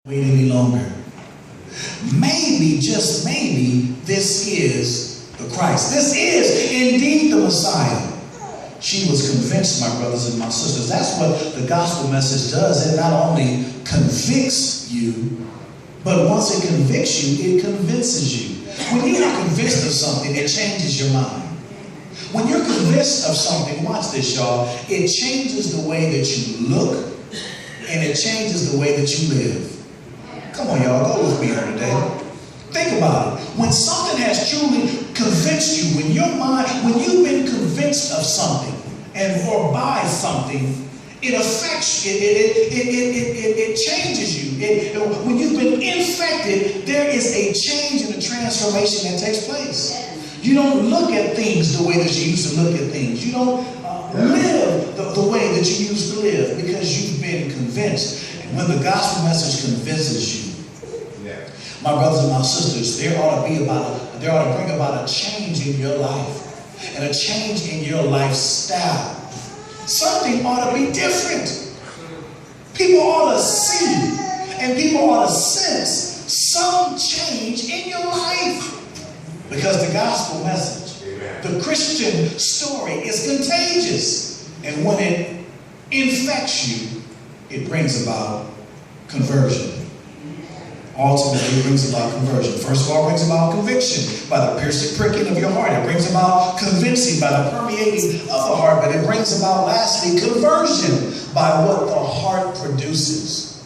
Wait any longer. Maybe, just maybe, this is the Christ. This is indeed the Messiah. She was convinced, my brothers and my sisters. That's what the gospel message does. It not only convicts you, but once it convicts you, it convinces you. When you are convinced of something, it changes your mind. When you're convinced of something, watch this, y'all, it changes the way that you look, and it changes the way that you live. Come on, y'all, go with me here today. Think about it. When something has truly convinced you, when your mind, when you've been convinced of something or by something, it affects you. It changes you. When you've been infected, there is a change and a transformation that takes place. You don't look at things the way that you used to look at things. You don't live the way that you used to live because you've been convinced. And when the gospel message convinces you, my brothers and my sisters, there ought to bring about a change in your life and a change in your lifestyle. Something ought to be different. People ought to see and people ought to sense some change in your life. Because the gospel message, the Christian story is contagious. And when it infects you, it brings about conversion. Ultimately, it brings about conversion. First of all, it brings about conviction by the piercing pricking of your heart. It brings about convincing by the permeating of the heart. But it brings about, lastly, conversion by what the heart produces.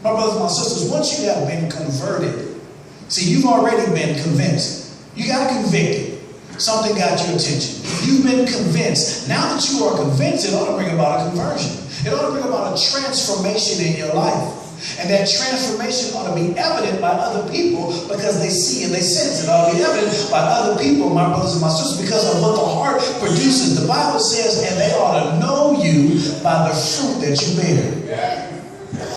My brothers and my sisters, once you have been converted, see, you've already been convinced. You got convicted. Something got your attention. You've been convinced. Now that you are convinced, it ought to bring about a conversion. It ought to bring about a transformation in your life. And that transformation ought to be evident by other people because they see and they sense. It ought to be evident by other people, my brothers and my sisters, because of what the heart produces. The Bible says, and they ought to know you by the fruit that you bear.